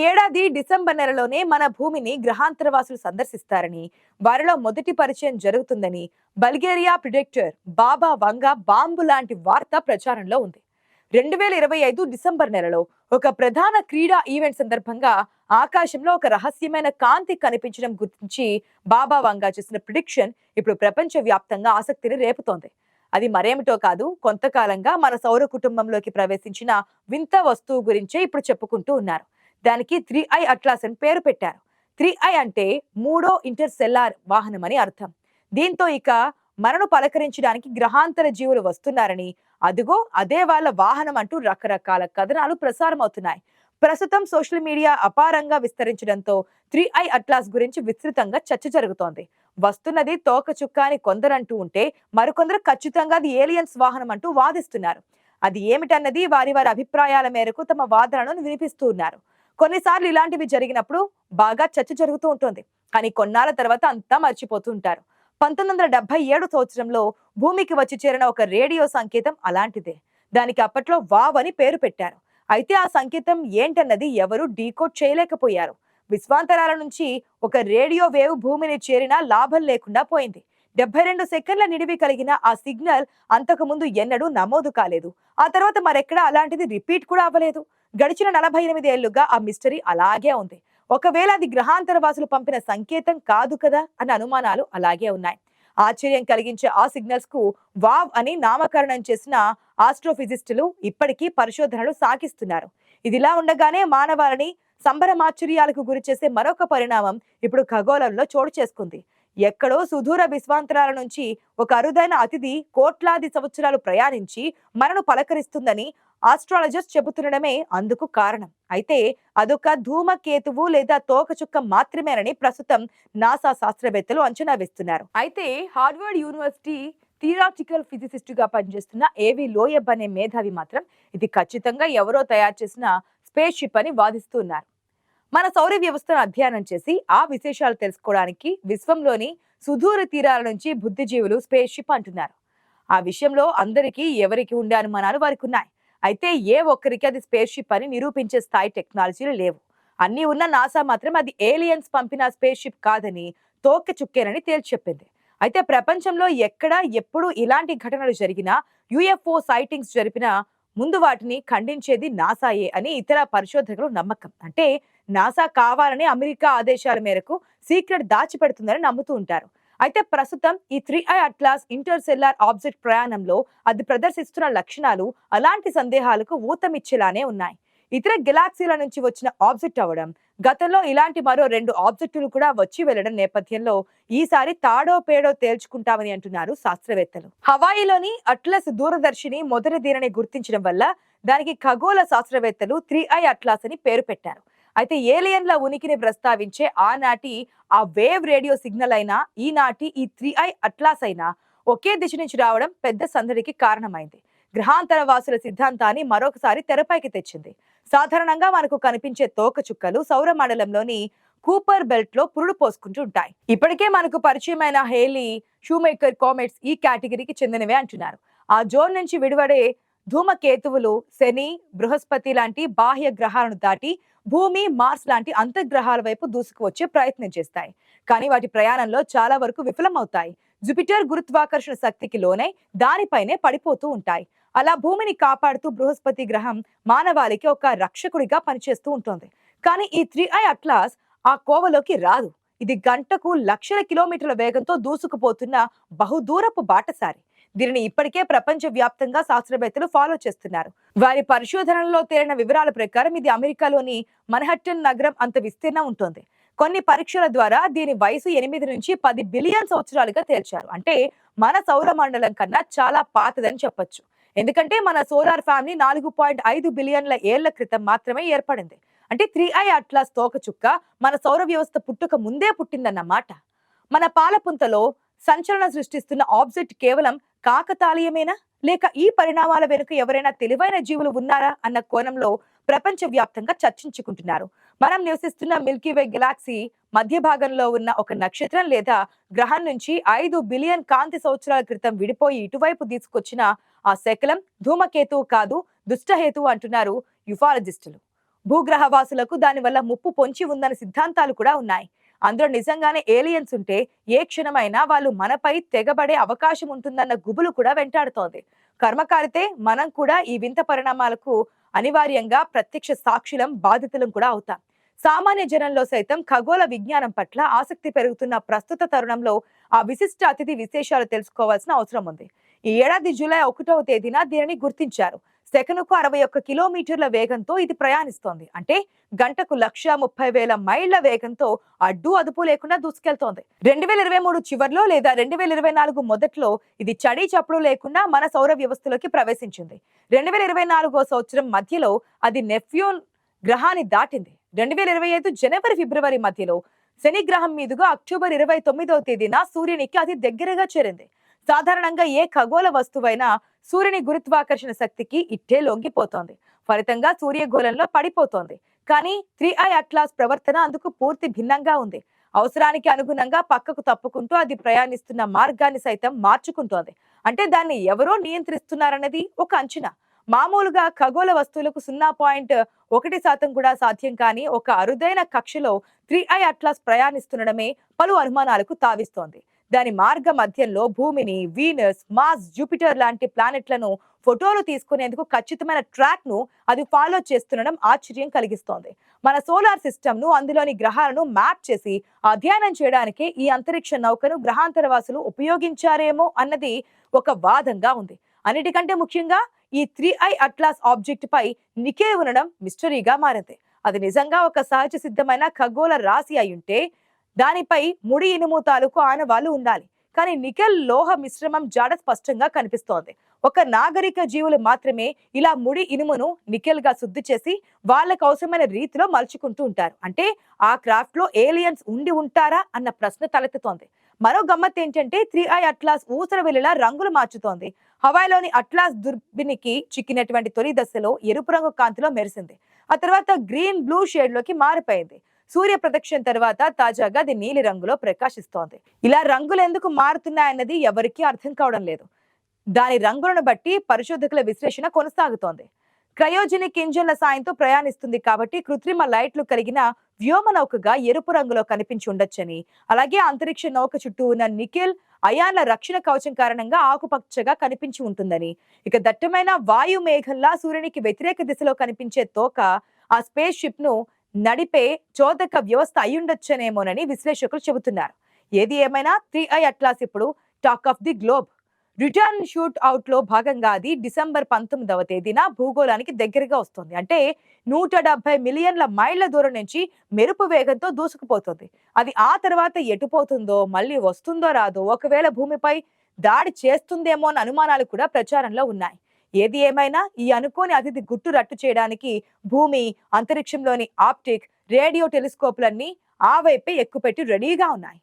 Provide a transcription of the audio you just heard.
ఏడాది డిసెంబర్ నెలలోనే మన భూమిని గ్రహాంతరవాసులు సందర్శిస్తారని, వారిలో మొదటి పరిచయం జరుగుతుందని బల్గేరియా ప్రిడిక్టర్ బాబా వంగ బాంబు లాంటి వార్త ప్రచారంలో ఉంది. 2025 డిసెంబర్ నెలలో ఒక ప్రధాన క్రీడా ఈవెంట్ సందర్భంగా ఆకాశంలో ఒక రహస్యమైన కాంతి కనిపించడం గురించి బాబా వంగ చేసిన ప్రిడిక్షన్ ఇప్పుడు ప్రపంచ వ్యాప్తంగా ఆసక్తిని రేపుతోంది. అది మరేమిటో కాదు, కొంతకాలంగా మన సౌర కుటుంబంలోకి ప్రవేశించిన వింత వస్తువు గురించే ఇప్పుడు చెప్పుకుంటూ ఉన్నారు. దానికి 3i అట్లాస్ అని పేరు పెట్టారు. 3i అంటే మూడో ఇంటర్సెల్లార్ వాహనం అని అర్థం. దీంతో ఇక మనను పలకరించడానికి గ్రహాంతర జీవులు వస్తున్నారని, అదిగో అదే వాళ్ళ వాహనం అంటూ రకరకాల కథనాలు ప్రసారం అవుతున్నాయి. ప్రస్తుతం సోషల్ మీడియా అపారంగా విస్తరించడంతో 3i అట్లాస్ గురించి విస్తృతంగా చర్చ జరుగుతోంది. వస్తున్నది తోక చుక్క అని కొందరంటూ ఉంటే, మరికొందరు ఖచ్చితంగా అది ఏలియన్స్ వాహనం అంటూ వాదిస్తున్నారు. అది ఏమిటన్నది వారి వారి అభిప్రాయాల మేరకు తమ వాదనలను వినిపిస్తూ ఉన్నారు. కొన్నిసార్లు ఇలాంటివి జరిగినప్పుడు బాగా చర్చ జరుగుతూ ఉంటుంది, కానీ కొన్నాళ్ళ తర్వాత అంతా మర్చిపోతూ ఉంటారు. 1977 సంవత్సరంలో భూమికి వచ్చి చేరిన ఒక రేడియో సంకేతం అలాంటిదే. దానికి అప్పట్లో వావ్ అని పేరు పెట్టారు. అయితే ఆ సంకేతం ఏంటన్నది ఎవరు డీకోడ్ చేయలేకపోయారు. విశ్వాంతరాల నుంచి ఒక రేడియో వేవ్ భూమిని చేరినా లాభం లేకుండా పోయింది. 72 సెకండ్ల నిడివి కలిగిన ఆ సిగ్నల్ అంతకు ముందు ఎన్నడూ నమోదు కాలేదు. ఆ తర్వాత మరెక్కడా అలాంటిది రిపీట్ కూడా అవ్వలేదు. గడిచిన 48 ఏళ్లుగా ఆ మిస్టరీ అలాగే ఉంది. ఒకవేళ అది గ్రహాంతర వాసులు పంపిన సంకేతం కాదు కదా అన్న అనుమానాలు అలాగే ఉన్నాయి. ఆశ్చర్యం కలిగించే ఆ సిగ్నల్స్ కు వావ్ అని నామకరణం చేసిన ఆస్ట్రోఫిజిస్టులు ఇప్పటికీ పరిశోధనలు సాగిస్తున్నారు. ఇదిలా ఉండగానే మానవాళిని సంభరమాశ్చర్యాలకు గురి చేసే మరొక పరిణామం ఇప్పుడు ఖగోళంలో చోటు చేసుకుంది. ఎక్కడో సుదూర విశ్వాంతరాల నుంచి ఒక అరుదైన అతిథి కోట్లాది సంవత్సరాలు ప్రయాణించి మనను పలకరిస్తుందని ఆస్ట్రాలజర్స్ చెబుతుండడమే అందుకు కారణం. అయితే అదొక ధూమకేతువు లేదా తోకచుక్క మాత్రమేనని ప్రస్తుతం నాసా శాస్త్రవేత్తలు అంచనా వేస్తున్నారు. అయితే హార్వర్డ్ యూనివర్సిటీ థియరాటికల్ ఫిజిసిస్ట్ గా పనిచేస్తున్న ఏవి లోయబ్ అనే మేధావి మాత్రం ఇది ఖచ్చితంగా ఎవరో తయారు చేసిన స్పేస్ షిప్ అని వాదిస్తున్నారు. మన సౌర వ్యవస్థను అధ్యయనం చేసి ఆ విశేషాలు తెలుసుకోవడానికి విశ్వంలోని సుదూర తీరాల నుంచి బుద్ధిజీవులు స్పేస్ షిప్ అంటున్నారు. ఆ విషయంలో అందరికీ ఎవరికి ఉండే అనుమానాలు వారికి ఉన్నాయి. అయితే ఏ ఒక్కరికి అది స్పేస్ షిప్ అని నిరూపించే స్థాయి టెక్నాలజీలు లేవు. అన్ని ఉన్న నాసా మాత్రం అది ఏలియన్స్ పంపిన స్పేస్ షిప్ కాదని, తోక చుక్కేనని తేల్చి చెప్పింది. అయితే ప్రపంచంలో ఎక్కడ ఎప్పుడు ఇలాంటి ఘటనలు జరిగినా, యుఎఫ్ఓ సైటింగ్స్ జరిపిన ముందు వాటిని ఖండించేది నాసాయే అని ఇతర పరిశోధకులు నమ్మకం. అంటే నాసా కావాలని అమెరికా ఆదేశాల మేరకు సీక్రెట్ దాచిపెడుతుందని నమ్ముతూ ఉంటారు. అయితే ప్రస్తుతం ఈ 3i అట్లాస్ ఇంటర్సెల్లార్ ఆబ్జెక్ట్ ప్రయాణంలో అది ప్రదర్శిస్తున్న లక్షణాలు అలాంటి సందేహాలకు ఊతమిచ్చేలానే ఉన్నాయి. ఇతర గెలాక్సీల నుంచి వచ్చిన ఆబ్జెక్ట్ అవ్వడం, గతంలో ఇలాంటి మరో 2 ఆబ్జెక్టులు కూడా వచ్చి వెళ్లడం నేపథ్యంలో ఈసారి తాడో పేడో తేల్చుకుంటామని అంటున్నారు శాస్త్రవేత్తలు. హవాయిలోని అట్లస్ దూరదర్శిని మొదటి దీనిని గుర్తించడం వల్ల దానికి ఖగోళ శాస్త్రవేత్తలు 3i అట్లాస్ అని పేరు పెట్టారు. అయితే ఏలియన్ల ఉనికిని ప్రస్తావించే ఆనాటి ఆ వేవ్ రేడియో సిగ్నల్ అయినా, ఈనాటి ఈ 3i అట్లాస్ అయినా ఒకే దిశ నుంచి రావడం పెద్ద సందడికి కారణమైంది. గ్రహాంతర వాసుల సిద్ధాంతాన్ని మరొకసారి తెరపైకి తెచ్చింది. సాధారణంగా మనకు కనిపించే తోక చుక్కలు సౌర మండలంలోని కూపర్ బెల్ట్ లో పురుడు పోసుకుంటూ ఉంటాయి. ఇప్పటికే మనకు పరిచయమైన హేలీ, షూమేకర్ కామెట్స్ ఈ కేటగిరీకి చెందినవే అంటున్నారు. ఆ జోన్ నుంచి విడివడే ధూమకేతువులు శని, బృహస్పతి లాంటి బాహ్య గ్రహాలను దాటి భూమి, మార్స్ లాంటి అంతర్గ్రహాల వైపు దూసుకువచ్చే ప్రయత్నం చేస్తాయి. కానీ వాటి ప్రయాణంలో చాలా వరకు విఫలమవుతాయి. జూపిటర్ గురుత్వాకర్షణ శక్తికి లోనై దానిపైనే పడిపోతూ ఉంటాయి. అలా భూమిని కాపాడుతూ బృహస్పతి గ్రహం మానవాళికి ఒక రక్షకుడిగా పనిచేస్తూ ఉంటుంది. కానీ ఈ 3i అట్లాస్ ఆ కోవలోకి రాదు. ఇది గంటకు లక్షల కిలోమీటర్ల వేగంతో దూసుకుపోతున్న బహుదూరపు బాటసారి. దీనిని ఇప్పటికే ప్రపంచ వ్యాప్తంగా శాస్త్రవేత్తలు ఫాలో చేస్తున్నారు. వారి పరిశోధనల్లో తేలిన వివరాల ప్రకారం ఇది అమెరికాలోని మన్హట్టన్ నగరం అంత విస్తీర్ణం ఉంటుంది. కొన్ని పరీక్షల ద్వారా దీని వయసు 8 నుంచి 10 బిలియన్ సంవత్సరాలుగా తేల్చారు. అంటే మన సౌర మండలం కన్నా చాలా పాతదని చెప్పొచ్చు. ఎందుకంటే మన సోలార్ ఫ్యామిలీ 4.5 బిలియన్ల ఏళ్ల క్రితం మాత్రమే ఏర్పడింది. అంటే 3i అట్లాస్ తోకచుక్క మన సౌర వ్యవస్థ పుట్టుక ముందే పుట్టిందన్నమాట. మన పాలపుంతలో సంచలనం సృష్టిస్తున్న ఆబ్జెక్ట్ కేవలం కాకతాళీయమేనా, లేక ఈ పరిణామాల వెనుక ఎవరైనా తెలివైన జీవులు ఉన్నారా అన్న కోణంలో ప్రపంచ వ్యాప్తంగా చర్చించుకుంటున్నారు. మనం నివసిస్తున్న మిల్కీవే గెలాక్సీ మధ్య భాగంలో ఉన్న ఒక నక్షత్రం లేదా గ్రహం నుంచి 5 బిలియన్ కాంతి సంవత్సరాల క్రితం విడిపోయి ఇటువైపు తీసుకొచ్చిన ఆ శకలం ధూమకేతువు కాదు, దుష్టహేతువు అంటున్నారు యుఫాలజిస్టులు. భూగ్రహవాసులకు దానివల్ల ముప్పు పొంచి ఉందన్న సిద్ధాంతాలు కూడా ఉన్నాయి. అందులో నిజంగానే ఏలియన్స్ ఉంటే ఏ క్షణమైనా వాళ్ళు మనపై తెగబడే అవకాశం ఉంటుందన్న గుబులు కూడా వెంటాడుతోంది. కర్మకారితే మనం కూడా ఈ వింత పరిణామాలకు అనివార్యంగా ప్రత్యక్ష సాక్షులం, బాధితులం కూడా అవుతాం. సామాన్య జనంలో సైతం ఖగోళ విజ్ఞానం పట్ల ఆసక్తి పెరుగుతున్న ప్రస్తుత తరుణంలో ఆ విశిష్ట అతిథి విశేషాలు తెలుసుకోవాల్సిన అవసరం ఉంది. ఈ ఏడాది జూలై 1వ తేదీన దీనిని గుర్తించారు. సెకనుకు 61 కిలోమీటర్ల వేగంతో ఇది ప్రయాణిస్తోంది. అంటే గంటకు 1,30,000 మైళ్ల వేగంతో అడ్డు అదుపు లేకుండా దూసుకెళ్తోంది. 2023 చివర్లో లేదా 2024 మొదట్లో ఇది చడీ చప్పుడు లేకుండా మన సౌర వ్యవస్థలోకి ప్రవేశించింది. 2024 సంవత్సరం మధ్యలో అది నెప్ట్యూన్ గ్రహాన్ని దాటింది. 2025 జనవరి ఫిబ్రవరి మధ్యలో శని గ్రహం మీదుగా అక్టోబర్ 29వ తేదీన సూర్యునికి అతి దగ్గరగా చేరింది. సాధారణంగా ఏ ఖగోళ వస్తువైనా సూర్యుని గురుత్వాకర్షణ శక్తికి ఇట్టే లొంగిపోతోంది. ఫలితంగా సూర్యగోళంలో పడిపోతోంది. కానీ 3i అట్లాస్ ప్రవర్తన అందుకు పూర్తి భిన్నంగా ఉంది. అవసరానికి అనుగుణంగా పక్కకు తప్పుకుంటూ అది ప్రయాణిస్తున్న మార్గాన్ని సైతం మార్చుకుంటోంది. అంటే దాన్ని ఎవరో నియంత్రిస్తున్నారన్నది ఒక అంచనా. మామూలుగా ఖగోళ వస్తువులకు 0.1% కూడా సాధ్యం కాని ఒక అరుదైన కక్షలో 3i అట్లాస్ ప్రయాణిస్తుండడమే పలు అనుమానాలకు తావిస్తోంది. దాని మార్గ మధ్యంలో భూమిని, వీనస్, మార్స్, జూపిటర్ లాంటి ప్లానెట్లను ఫోటోలు తీసుకునేందుకు ఖచ్చితమైన ట్రాక్ ను అది ఫాలో చేస్తుండడం ఆశ్చర్యం కలిగిస్తోంది. మన సోలార్ సిస్టమ్ ను, అందులోని గ్రహాలను మ్యాప్ చేసి అధ్యయనం చేయడానికి ఈ అంతరిక్ష నౌకను గ్రహాంతరవాసులు ఉపయోగించారేమో అన్నది ఒక వాదంగా ఉంది. అన్నిటికంటే ముఖ్యంగా ఈ 3i అట్లాస్ ఆబ్జెక్ట్ పై నికెల్ ఉండడం మిస్టరీగా మారింది. అది నిజంగా ఒక సహజ సిద్ధమైన ఖగోళ రాశి అయ్యుంటే దానిపై ముడి ఇనుము తాలూకు ఆనవాళ్లు ఉండాలి. కానీ నికెల్ లోహ మిశ్రమం జాడ స్పష్టంగా కనిపిస్తోంది. ఒక నాగరిక జీవులు మాత్రమే ఇలా ముడి ఇనుమును నికెల్ గా శుద్ధి చేసి వాళ్ళకు అవసరమైన రీతిలో మలుచుకుంటూ ఉంటారు. అంటే ఆ క్రాఫ్ట్ లో ఏలియన్స్ ఉండి ఉంటారా అన్న ప్రశ్న తలెత్తుతోంది. మరో గమ్మత్ ఏంటంటే 3i అట్లాస్ ఊసర వెల్లిలా రంగులు మార్చుతోంది. హవాయిలోని అట్లాస్ దుర్బినికి చిక్కినటువంటి తొలి దశలో ఎరుపు రంగు కాంతిలో మెరిసింది. ఆ తర్వాత గ్రీన్ బ్లూ షేడ్ లోకి మారిపోయింది. సూర్య ప్రదక్షిణ తర్వాత తాజాగా అది నీలి రంగులో ప్రకాశిస్తోంది. ఇలా రంగులు ఎందుకు మారుతున్నాయన్నది ఎవరికీ అర్థం కావడం లేదు. దాని రంగులను బట్టి పరిశోధకుల విశ్లేషణ కొనసాగుతోంది. క్రయోజెనిక్ ఇంజన్ల సాయంతో ప్రయాణిస్తుంది కాబట్టి కృత్రిమ లైట్లు కలిగిన వ్యోమ నౌకగా ఎరుపు రంగులో కనిపించి ఉండొచ్చని, అలాగే అంతరిక్ష నౌక చుట్టూ ఉన్న నికెల్ అయాన్ల రక్షణ కవచం కారణంగా ఆకుపచ్చగా కనిపించి ఉంటుందని, ఇక దట్టమైన వాయు మేఘంలా సూర్యునికి వ్యతిరేక దిశలో కనిపించే తోక ఆ స్పేస్ షిప్ ను నడిపే చోదక వ్యవస్థ అయ్యుండొచ్చనేమోనని విశ్లేషకులు చెబుతున్నారు. ఏది ఏమైనా 3i అట్లాస్ ఇప్పుడు talk of the globe. Return shoot out లో భాగంగా అది డిసెంబర్ 19వ తేదీన భూగోళానికి దగ్గరగా వస్తుంది. అంటే 170 మిలియన్ల మైళ్ల దూరం నుంచి మెరుపు వేగంతో దూసుకుపోతుంది. అది ఆ తర్వాత ఎటుపోతుందో, మళ్ళీ వస్తుందో రాదో, ఒకవేళ భూమిపై దాడి చేస్తుందేమో అన్న అనుమానాలు కూడా ప్రచారంలో ఉన్నాయి. ఏది ఏమైనా ఈ అనుకోని అతిథి గుట్టు రట్టు చేయడానికి భూమి, అంతరిక్షంలోని ఆప్టిక్, రేడియో టెలిస్కోప్లన్నీ ఆ వైపే ఎక్కుపెట్టి రెడీగా ఉన్నాయి.